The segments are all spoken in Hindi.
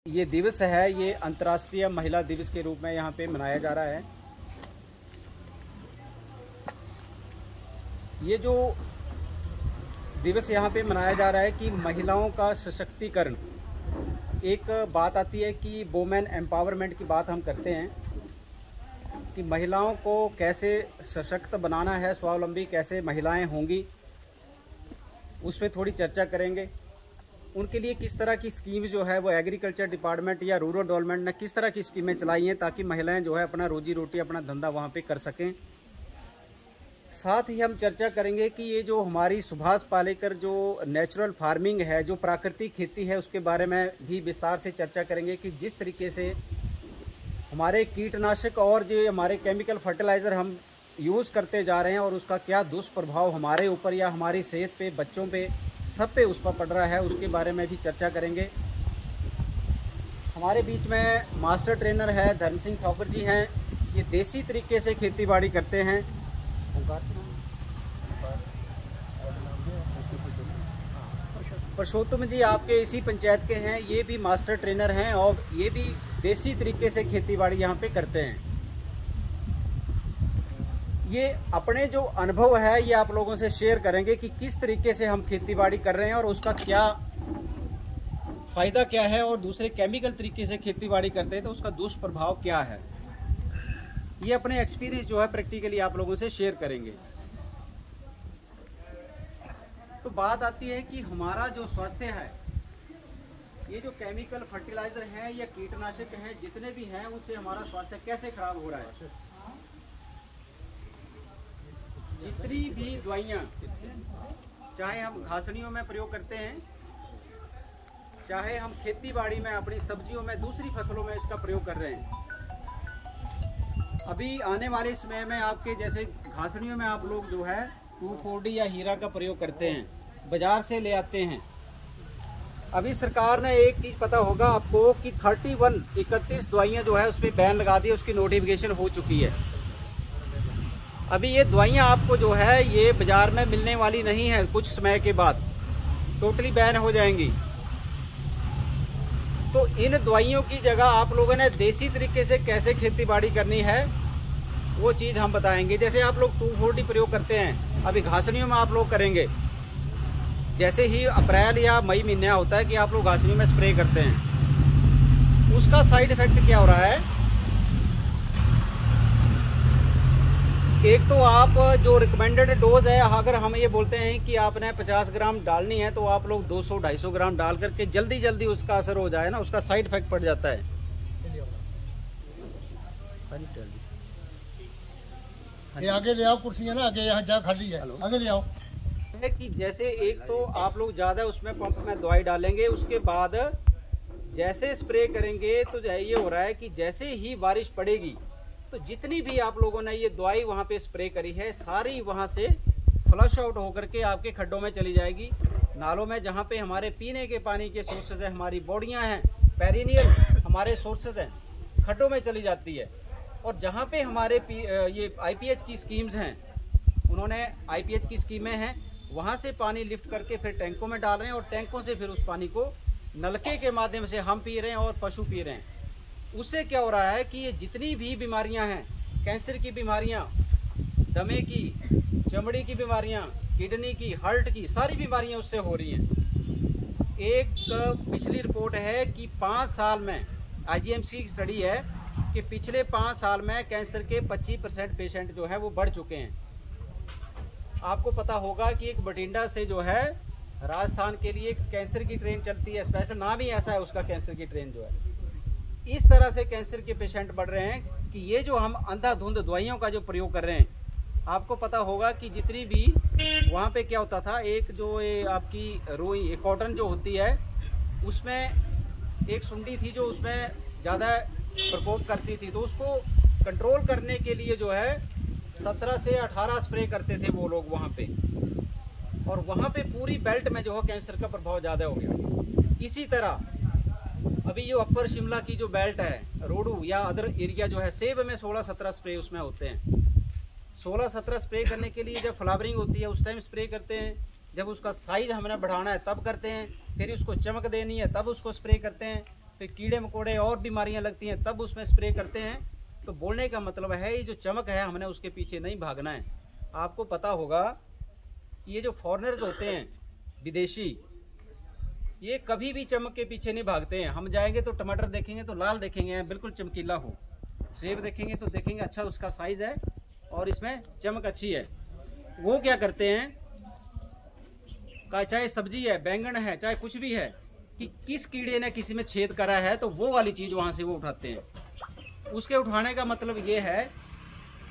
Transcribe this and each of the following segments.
ये दिवस है, ये अंतर्राष्ट्रीय महिला दिवस के रूप में यहाँ पे मनाया जा रहा है। ये जो दिवस यहाँ पे मनाया जा रहा है कि महिलाओं का सशक्तिकरण, एक बात आती है कि वुमेन एम्पावरमेंट की बात हम करते हैं कि महिलाओं को कैसे सशक्त बनाना है, स्वावलंबी कैसे महिलाएं होंगी, उस पर थोड़ी चर्चा करेंगे। उनके लिए किस तरह की स्कीम जो है वो एग्रीकल्चर डिपार्टमेंट या रूरल डेवलपमेंट ने किस तरह की स्कीमें चलाई हैं ताकि महिलाएं जो है अपना रोजी रोटी, अपना धंधा वहाँ पे कर सकें। साथ ही हम चर्चा करेंगे कि ये जो हमारी सुभाष पालेकर जो नेचुरल फार्मिंग है, जो प्राकृतिक खेती है, उसके बारे में भी विस्तार से चर्चा करेंगे कि जिस तरीके से हमारे कीटनाशक और जो हमारे केमिकल फर्टिलाइज़र हम यूज़ करते जा रहे हैं और उसका क्या दुष्प्रभाव हमारे ऊपर या हमारी सेहत पे, बच्चों पे, सब पे उस पर पड़ रहा है, उसके बारे में भी चर्चा करेंगे। हमारे बीच में मास्टर ट्रेनर है धर्म सिंह ठाकुर जी हैं। ये देसी तरीके से खेती बाड़ी करते हैं। पुरुषोत्तम जी आपके इसी पंचायत के हैं, ये भी मास्टर ट्रेनर हैं और ये भी देसी तरीके से खेती बाड़ी यहाँ पे करते हैं। ये अपने जो अनुभव है ये आप लोगों से शेयर करेंगे कि किस तरीके से हम खेती बाड़ी कर रहे हैं और उसका क्या फ़ायदा क्या है, और दूसरे केमिकल तरीके से खेती बाड़ी करते हैं तो उसका दुष्प्रभाव क्या है। ये अपने एक्सपीरियंस जो है प्रैक्टिकली आप लोगों से शेयर करेंगे। तो बात आती है कि हमारा जो स्वास्थ्य है, ये जो केमिकल फर्टिलाइज़र हैं या कीटनाशक हैं जितने भी हैं, उनसे हमारा स्वास्थ्य कैसे खराब हो रहा है। जितनी भी दवाइयाँ, चाहे हम घासनियों में प्रयोग करते हैं, चाहे हम खेती बाड़ी में अपनी सब्जियों में, दूसरी फसलों में इसका प्रयोग कर रहे हैं। अभी आने वाले समय में आपके जैसे घासनियों में आप लोग जो है 2,4-D या हीरा का प्रयोग करते हैं, बाजार से ले आते हैं। अभी सरकार ने एक चीज़ पता होगा आपको कि 31 दवाइयाँ जो है उस पर बैन लगा दी, उसकी नोटिफिकेशन हो चुकी है। अभी ये दवाइयाँ आपको जो है ये बाज़ार में मिलने वाली नहीं है, कुछ समय के बाद टोटली बैन हो जाएंगी। तो इन दवाइयों की जगह आप लोगों ने देसी तरीके से कैसे खेती बाड़ी करनी है वो चीज़ हम बताएंगे। जैसे आप लोग 2,4-D प्रयोग करते हैं, अभी घासनियों में आप लोग करेंगे। जैसे ही अप्रैल या मई महीना होता है कि आप लोग घासनियों में स्प्रे करते हैं, उसका साइड इफ़ेक्ट क्या हो रहा है। एक तो आप जो रिकमेंडेड डोज है, अगर हम ये बोलते हैं कि आपने 50 ग्राम डालनी है तो आप लोग 200-250 ग्राम डाल करके जल्दी उसका असर हो जाए ना, उसका साइड इफेक्ट पड़ जाता है। ये आगे ले आओ कुर्सियाँ ना, आगे यहाँ जा खाली है, आगे ले आओ। है कि जैसे एक तो आप लोग ज़्यादा उसमें पंप में दवाई डालेंगे, उसके बाद जैसे स्प्रे करेंगे तो ये हो रहा है कि जैसे ही बारिश पड़ेगी तो जितनी भी आप लोगों ने ये दवाई वहाँ पे स्प्रे करी है सारी वहाँ से फ्लश आउट होकर के आपके खड्डों में चली जाएगी, नालों में, जहाँ पे हमारे पीने के पानी के सोर्सेज हैं, हमारी बॉडियाँ हैं, पेरिनियल हमारे सोर्सेज हैं, खड्डों में चली जाती है। और जहाँ पे हमारे ये IPH की स्कीम्स हैं, उन्होंने IPH की स्कीमें हैं, वहाँ से पानी लिफ्ट करके फिर टैंकों में डाल रहे हैं और टैंकों से फिर उस पानी को नलके के माध्यम से हम पी रहे हैं और पशु पी रहे हैं। उससे क्या हो रहा है कि ये जितनी भी बीमारियां हैं, कैंसर की बीमारियां, दमे की, चमड़ी की बीमारियां, किडनी की, हार्ट की, सारी बीमारियां उससे हो रही हैं। एक पिछली रिपोर्ट है कि 5 साल में IGMC की स्टडी है कि पिछले 5 साल में कैंसर के 25% पेशेंट जो है वो बढ़ चुके हैं। आपको पता होगा कि एक बठिंडा से जो है राजस्थान के लिए एक कैंसर की ट्रेन चलती है, स्पेशल नाम ही ऐसा है उसका, कैंसर की ट्रेन जो है। इस तरह से कैंसर के पेशेंट बढ़ रहे हैं कि ये जो हम अंधाधुंध दवाइयों का जो प्रयोग कर रहे हैं, आपको पता होगा कि जितनी भी वहाँ पे क्या होता था, एक जो ये आपकी रुई कॉटन जो होती है उसमें एक सुंडी थी जो उसमें ज़्यादा प्रकोप करती थी, तो उसको कंट्रोल करने के लिए जो है 17 से 18 स्प्रे करते थे वो लोग वहाँ पे, और वहाँ पे पूरी बेल्ट में जो है कैंसर का प्रभाव ज़्यादा हो गया। इसी तरह अभी जो अपर शिमला की जो बेल्ट है, रोडू या अदर एरिया जो है, सेब में 16-17 स्प्रे उसमें होते हैं। 16-17 स्प्रे करने के लिए जब फ्लावरिंग होती है उस टाइम स्प्रे करते हैं, जब उसका साइज हमने बढ़ाना है तब करते हैं, फिर उसको चमक देनी है तब उसको स्प्रे करते हैं। फिर कीड़े मकोड़े और बीमारियां लगती हैं, तब उसमें स्प्रे करते हैं। तो बोलने का मतलब है ये जो चमक है हमने उसके पीछे नहीं भागना है। आपको पता होगा ये जो फॉरेनर्स होते हैं विदेशी, ये कभी भी चमक के पीछे नहीं भागते हैं। हम जाएंगे तो टमाटर देखेंगे तो लाल देखेंगे, बिल्कुल चमकीला हो। सेब देखेंगे तो देखेंगे अच्छा उसका साइज़ है और इसमें चमक अच्छी है। वो क्या करते हैं, चाहे सब्जी है, बैंगन है, चाहे कुछ भी है, कि किस कीड़े ने किसी में छेद करा है तो वो वाली चीज़ वहाँ से वो उठाते हैं। उसके उठाने का मतलब ये है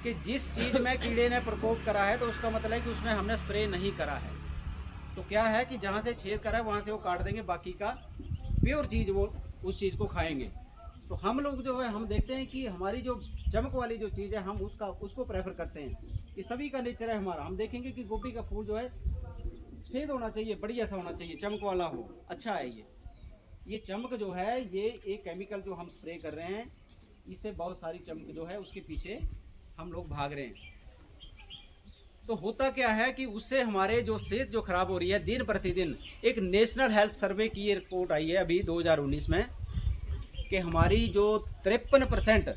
कि जिस चीज़ में कीड़े ने प्रकोप करा है तो उसका मतलब है कि उसमें हमने स्प्रे नहीं करा है। तो क्या है कि जहाँ से छेद करा है वहाँ से वो काट देंगे, बाकी का प्योर चीज़ वो उस चीज़ को खाएंगे। तो हम लोग जो है हम देखते हैं कि हमारी जो चमक वाली जो चीज़ है हम उसको प्रेफर करते हैं। ये सभी का नेचर है हमारा। हम देखेंगे कि गोभी का फूल जो है सफ़ेद होना चाहिए, बढ़िया सा होना चाहिए, चमक वाला हो, अच्छा है। ये चमक जो है ये एक केमिकल जो हम स्प्रे कर रहे हैं, इससे बहुत सारी चमक जो है उसके पीछे हम लोग भाग रहे हैं। तो होता क्या है कि उससे हमारे जो सेहत जो खराब हो रही है दिन प्रतिदिन। एक नेशनल हेल्थ सर्वे की ये रिपोर्ट आई है अभी 2019 में कि हमारी जो 53%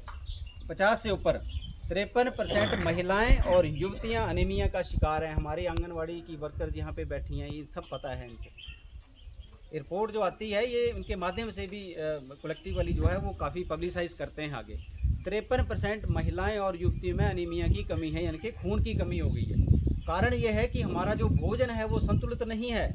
50 से ऊपर 53% महिलाएं और युवतियां अनीमिया का शिकार हैं। हमारी आंगनवाड़ी की वर्कर्स यहाँ पे बैठी हैं, ये सब पता है इनको। रिपोर्ट जो आती है ये उनके माध्यम से भी कलेक्टिव वाली जो है वो काफ़ी पब्लिसाइज करते हैं आगे। 53% महिलाएं और युवतियों में अनीमिया की कमी है, यानी कि खून की कमी हो गई है। कारण ये है कि हमारा जो भोजन है वो संतुलित नहीं है।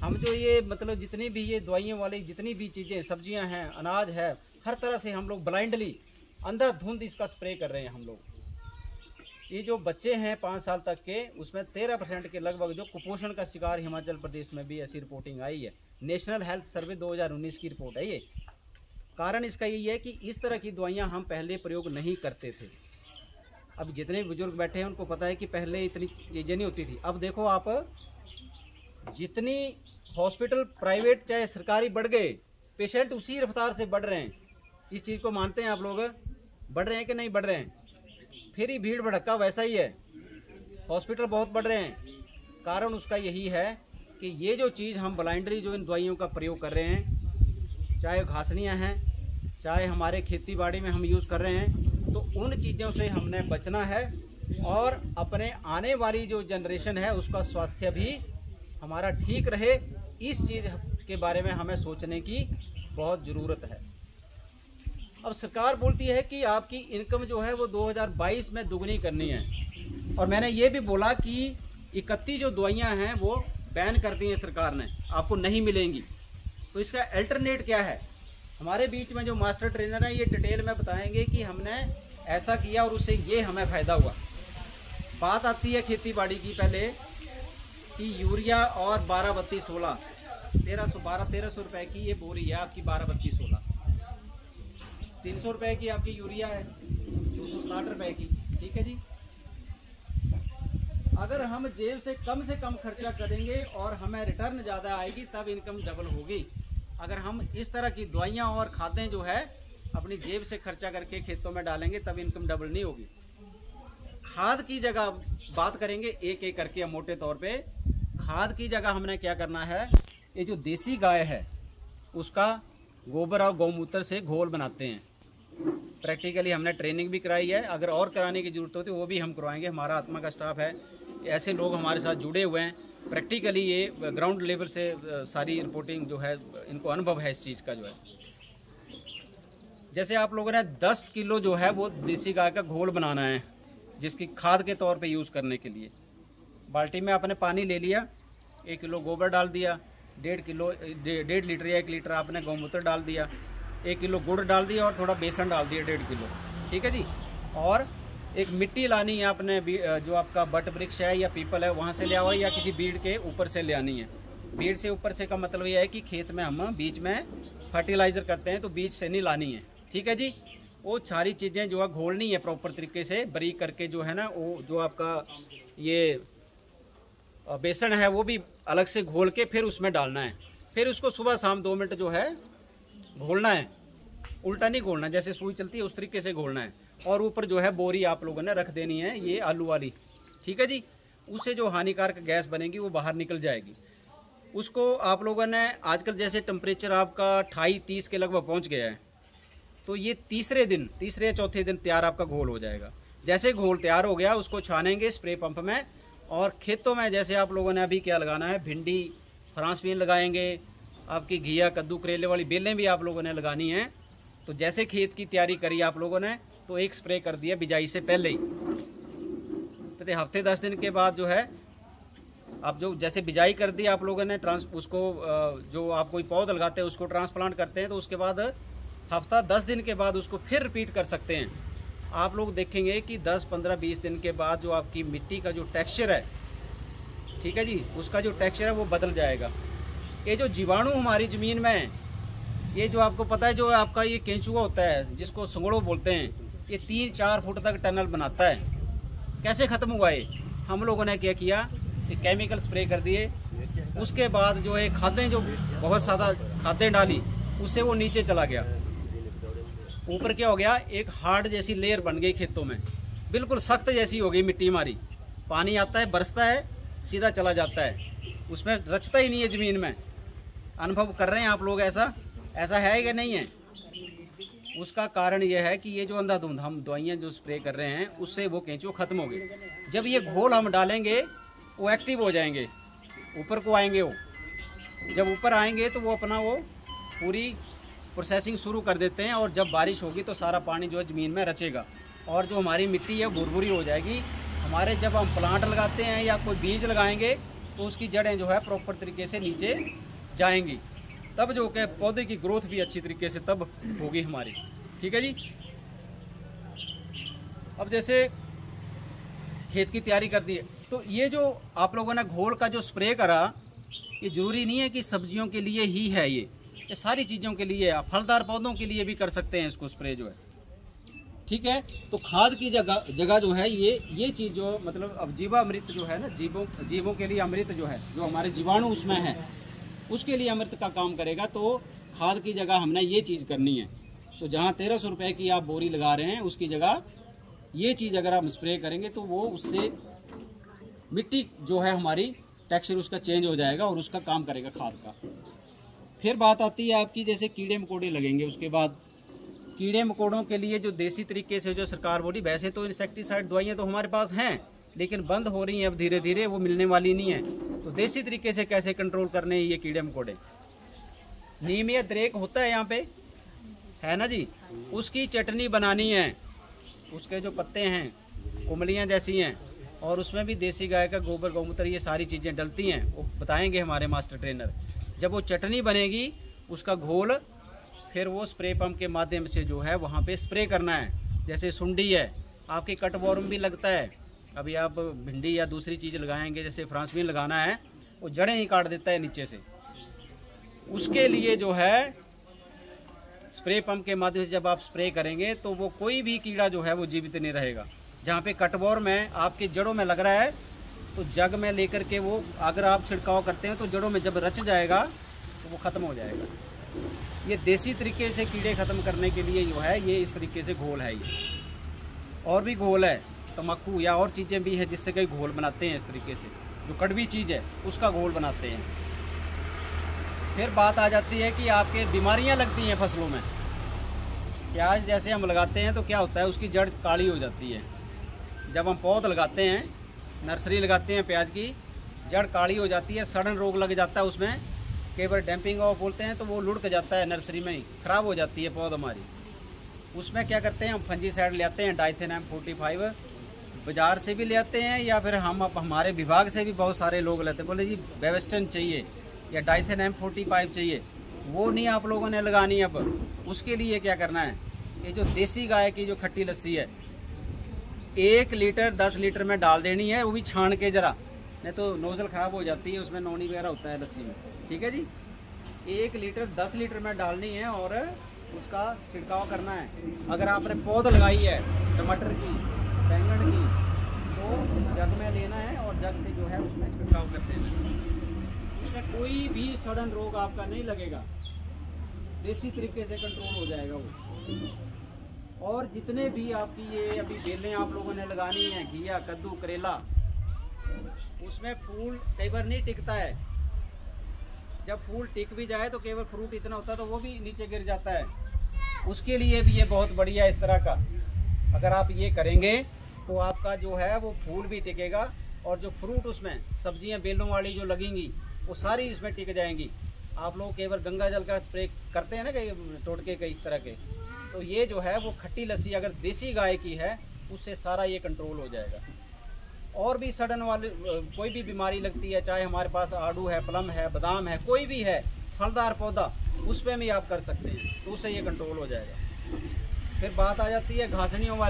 हम जो ये मतलब जितनी भी ये दवाइयों वाली जितनी भी चीज़ें, सब्जियां हैं, अनाज है, हर तरह से हम लोग ब्लाइंडली अंधाधुंध इसका स्प्रे कर रहे हैं हम लोग। ये जो बच्चे हैं 5 साल तक के, उसमें 13% के लगभग जो कुपोषण का शिकार हिमाचल प्रदेश में भी ऐसी रिपोर्टिंग आई है। नेशनल हेल्थ सर्वे 2019 की रिपोर्ट है ये। कारण इसका यही है कि इस तरह की दवाइयाँ हम पहले प्रयोग नहीं करते थे। अब जितने बुजुर्ग बैठे हैं उनको पता है कि पहले इतनी चीज़ें नहीं होती थी। अब देखो आप, जितनी हॉस्पिटल प्राइवेट चाहे सरकारी बढ़ गए, पेशेंट उसी रफ्तार से बढ़ रहे हैं। इस चीज़ को मानते हैं आप लोग? बढ़ रहे हैं कि नहीं बढ़ रहे हैं? फिर ही भीड़ भड़क्का वैसा ही है, हॉस्पिटल बहुत बढ़ रहे हैं। कारण उसका यही है कि ये जो चीज़ हम ब्लाइंडली जो इन दवाइयों का प्रयोग कर रहे हैं, चाहे घासनियाँ हैं, चाहे हमारे खेती बाड़ी में हम यूज़ कर रहे हैं, तो उन चीज़ों से हमने बचना है और अपने आने वाली जो जनरेशन है उसका स्वास्थ्य भी हमारा ठीक रहे। इस चीज़ के बारे में हमें सोचने की बहुत ज़रूरत है। अब सरकार बोलती है कि आपकी इनकम जो है वो 2022 में दुगनी करनी है, और मैंने ये भी बोला कि 31 जो दवाइयाँ हैं वो बैन कर दी हैं सरकार ने, आपको नहीं मिलेंगी। तो इसका अल्टरनेट क्या है? हमारे बीच में जो मास्टर ट्रेनर हैं ये डिटेल में बताएंगे कि हमने ऐसा किया और उससे ये हमें फ़ायदा हुआ। बात आती है खेती बाड़ी की पहले कि यूरिया और 12-32-16 1300 रुपये की ये बोरी है आपकी, 12-32-16 300 रुपये की आपकी यूरिया है, 260 रुपये की, ठीक है जी। अगर हम जेब से कम खर्चा करेंगे और हमें रिटर्न ज़्यादा आएगी तब इनकम डबल होगी। अगर हम इस तरह की दवाइयाँ और खादें जो है अपनी जेब से खर्चा करके खेतों में डालेंगे तब इनकम डबल नहीं होगी। खाद की जगह बात करेंगे एक एक करके मोटे तौर पे। खाद की जगह हमने क्या करना है, ये जो देसी गाय है उसका गोबर और गौमूत्र से घोल बनाते हैं। प्रैक्टिकली हमने ट्रेनिंग भी कराई है, अगर और कराने की ज़रूरत होती है वो भी हम करवाएंगे। हमारा आत्मा का स्टाफ है, ऐसे लोग हमारे साथ जुड़े हुए हैं। प्रैक्टिकली ये ग्राउंड लेवल से सारी रिपोर्टिंग जो है इनको अनुभव है इस चीज़ का जो है। जैसे आप लोगों ने 10 किलो जो है वो देसी गाय का घोल बनाना है जिसकी खाद के तौर पे यूज़ करने के लिए। बाल्टी में आपने पानी ले लिया, 1 किलो गोबर डाल दिया, 1.5 लीटर या 1 लीटर आपने गौमूत्र डाल दिया, 1 किलो गुड़ डाल दिया और थोड़ा बेसन डाल दिया 1.5 किलो, ठीक है जी। और एक मिट्टी लानी है आपने, जो आपका बट वृक्ष है या पीपल है वहाँ से ले आओ या किसी बीड़ के ऊपर से ले आनी है। बीड़ से ऊपर से का मतलब यह है कि खेत में हम बीच में फर्टिलाइज़र करते हैं तो बीच से नहीं लानी है, ठीक है जी। वो सारी चीज़ें जो है घोलनी है प्रॉपर तरीके से, बारीक करके जो है ना, वो जो आपका ये बेसन है वो भी अलग से घोल के फिर उसमें डालना है। फिर उसको सुबह शाम 2 मिनट जो है घोलना है, उल्टा नहीं घोलना, जैसे सुई चलती है उस तरीके से घोलना है। और ऊपर जो है बोरी आप लोगों ने रख देनी है, ये आलू वाली, ठीक है जी। उससे जो हानिकारक गैस बनेगी वो बाहर निकल जाएगी। उसको आप लोगों ने आजकल जैसे टेम्परेचर आपका 28-30 के लगभग पहुंच गया है, तो ये तीसरे या चौथे दिन तैयार आपका घोल हो जाएगा। जैसे घोल तैयार हो गया उसको छानेंगे स्प्रे पंप में, और खेतों में जैसे आप लोगों ने अभी क्या लगाना है, भिंडी, फ्रांस बीन लगाएंगे, आपकी घिया, कद्दू, करेले वाली बेलें भी आप लोगों ने लगानी हैं। तो जैसे खेत की तैयारी करी आप लोगों ने, तो एक स्प्रे कर दिया बिजाई से पहले ही, तो हफ्ते 10 दिन के बाद जो है, आप जो जैसे बिजाई कर दी आप लोगों ने, उसको जो आप कोई पौधा लगाते हैं उसको ट्रांसप्लांट करते हैं, तो उसके बाद हफ्ता 10 दिन के बाद उसको फिर रिपीट कर सकते हैं। आप लोग देखेंगे कि 10, 15, 20 दिन के बाद जो आपकी मिट्टी का जो टेक्सचर है, ठीक है जी, उसका जो टेक्सचर है वो बदल जाएगा। ये जो जीवाणु हमारी ज़मीन में है, ये जो आपको पता है, जो आपका ये केंचुआ होता है जिसको संगड़ो बोलते हैं, ये 3-4 फुट तक टनल बनाता है। कैसे ख़त्म हुआ ये? हम लोगों ने क्या किया, ये केमिकल स्प्रे कर दिए, उसके बाद जो है खादें, जो बहुत ज़्यादा खादें डाली, उससे वो नीचे चला गया। ऊपर क्या हो गया, एक हार्ड जैसी लेयर बन गई खेतों में, बिल्कुल सख्त जैसी हो गई मिट्टी हमारी। पानी आता है, बरसता है, सीधा चला जाता है, उसमें रचता ही नहीं है ज़मीन में। अनुभव कर रहे हैं आप लोग, ऐसा है कि नहीं है? उसका कारण यह है कि ये जो अंधाधुंध हम दवाइयाँ जो स्प्रे कर रहे हैं, उससे वो केंचुए ख़त्म हो गए। जब ये घोल हम डालेंगे वो एक्टिव हो जाएंगे, ऊपर को आएंगे। वो जब ऊपर आएंगे तो वो अपना वो पूरी प्रोसेसिंग शुरू कर देते हैं, और जब बारिश होगी तो सारा पानी जो है ज़मीन में रचेगा, और जो हमारी मिट्टी है भुरभुरी हो जाएगी। हमारे जब हम प्लांट लगाते हैं या कोई बीज लगाएंगे तो उसकी जड़ें जो है प्रॉपर तरीके से नीचे जाएंगी, तब जो कि पौधे की ग्रोथ भी अच्छी तरीके से तब होगी हमारी। ठीक है जी। अब जैसे खेत की तैयारी कर दी है, तो ये जो आप लोगों ने घोल का जो स्प्रे करा, ये ज़रूरी नहीं है कि सब्जियों के लिए ही है, ये सारी चीज़ों के लिए, आप फलदार पौधों के लिए भी कर सकते हैं इसको स्प्रे जो है। ठीक है। तो खाद की जगह जो है ये चीज़ जो मतलब अब जीवामृत जो है ना, जीवों के लिए अमृत जो है, जो हमारे जीवाणु उसमें है, उसके लिए अमृत का काम करेगा। तो खाद की जगह हमने ये चीज़ करनी है। तो जहाँ 1300 रुपये की आप बोरी लगा रहे हैं, उसकी जगह ये चीज़ अगर आप स्प्रे करेंगे तो वो उससे मिट्टी जो है हमारी टेक्सचर उसका चेंज हो जाएगा और उसका काम करेगा खाद का। फिर बात आती है आपकी जैसे कीड़े मकोड़े लगेंगे। उसके बाद कीड़े मकोड़ों के लिए जो देसी तरीके से जो सरकार बोली, वैसे तो इंसेक्टिसाइड दवाइयाँ तो हमारे पास हैं, लेकिन बंद हो रही हैं अब धीरे धीरे, वो मिलने वाली नहीं है। तो देसी तरीके से कैसे कंट्रोल करने ये कीड़े मकोड़े, नीम या द्रेक होता है यहाँ पे, है ना जी, उसकी चटनी बनानी है। उसके जो पत्ते हैं कुमलियाँ जैसी हैं, और उसमें भी देसी गाय का गोबर गौमूत्र ये सारी चीज़ें डलती हैं, वो बताएंगे हमारे मास्टर ट्रेनर। जब वो चटनी बनेगी, उसका घोल फिर वो स्प्रे पंप के माध्यम से जो है वहाँ पे स्प्रे करना है। जैसे सुंडी है, आपकी कटवॉर्म भी लगता है, अभी आप भिंडी या दूसरी चीज़ लगाएंगे, जैसे फ्रांस बीन लगाना है, वो जड़ें ही काट देता है नीचे से। उसके लिए जो है स्प्रे पंप के माध्यम से जब आप स्प्रे करेंगे तो वो कोई भी कीड़ा जो है वो जीवित नहीं रहेगा। जहाँ पे कटवॉर्म है आपके जड़ों में लग रहा है, तो जग में लेकर के वो अगर आप छिड़काव करते हैं तो जड़ों में जब रच जाएगा तो वो ख़त्म हो जाएगा। ये देसी तरीके से कीड़े ख़त्म करने के लिए जो है ये इस तरीके से घोल है। ये और भी घोल है, तम्बाकू या और चीज़ें भी हैं जिससे कई घोल बनाते हैं इस तरीके से, जो कड़वी चीज़ है उसका घोल बनाते हैं। फिर बात आ जाती है कि आपके बीमारियां लगती हैं फसलों में। प्याज जैसे हम लगाते हैं तो क्या होता है, उसकी जड़ काली हो जाती है। जब हम पौध लगाते हैं, नर्सरी लगाते हैं प्याज की, जड़ काली हो जाती है, सड़न रोग लग जाता है उसमें, कई बार डैम्पिंग ऑफ बोलते हैं, तो वो लुढ़क जाता है नर्सरी में ही, ख़राब हो जाती है पौध हमारी। उसमें क्या करते हैं, हम फंजीसाइड ले आते हैं, डाइथेनएम 45 बाज़ार से भी ले आते हैं, या फिर हम हमारे विभाग से भी बहुत सारे लोग लेते हैं, बोले जी बेवेस्टन चाहिए या डाइथेनएम 45 चाहिए। वो नहीं आप लोगों ने लगानी। अब उसके लिए क्या करना है, ये जो देसी गाय की जो खट्टी लस्सी है 1 लीटर 10 लीटर में डाल देनी है, वो भी छान के ज़रा, नहीं तो नोज़ल ख़राब हो जाती है, उसमें नोनी वगैरह होता है लस्सी में। ठीक है जी। 1 लीटर 10 लीटर में डालनी है और उसका छिड़काव करना है। अगर आपने पौध लगाई है टमाटर की, बैंगन की, तो जग में लेना है और जग से जो है उसमें छिड़काव कर देना है। उसमें कोई भी सड़न रोग आपका नहीं लगेगा, देसी तरीके से कंट्रोल हो जाएगा वो। और जितने भी आपकी ये अभी बेलें आप लोगों ने लगानी है, घिया, कद्दू, करेला, उसमें फूल कई बार नहीं टिकता है, जब फूल टिक भी जाए तो केवल फ्रूट इतना होता है तो वो भी नीचे गिर जाता है। उसके लिए भी ये बहुत बढ़िया इस तरह का अगर आप ये करेंगे तो आपका जो है वो फूल भी टिकेगा और जो फ्रूट उसमें सब्जियां बेलों वाली जो लगेंगी वो सारी इसमें टिक जाएंगी। आप लोग केवल गंगा जल का स्प्रे करते हैं ना कई टोटके कई तरह के, तो ये जो है वो खट्टी लस्सी अगर देसी गाय की है उससे सारा ये कंट्रोल हो जाएगा। और भी सड़न वाले कोई भी बीमारी लगती है, चाहे हमारे पास आड़ू है, प्लम है, बादाम है, कोई भी है फलदार पौधा, उस पर भी आप कर सकते हैं तो उससे ये कंट्रोल हो जाएगा। फिर बात आ जाती है घासनियों वाली।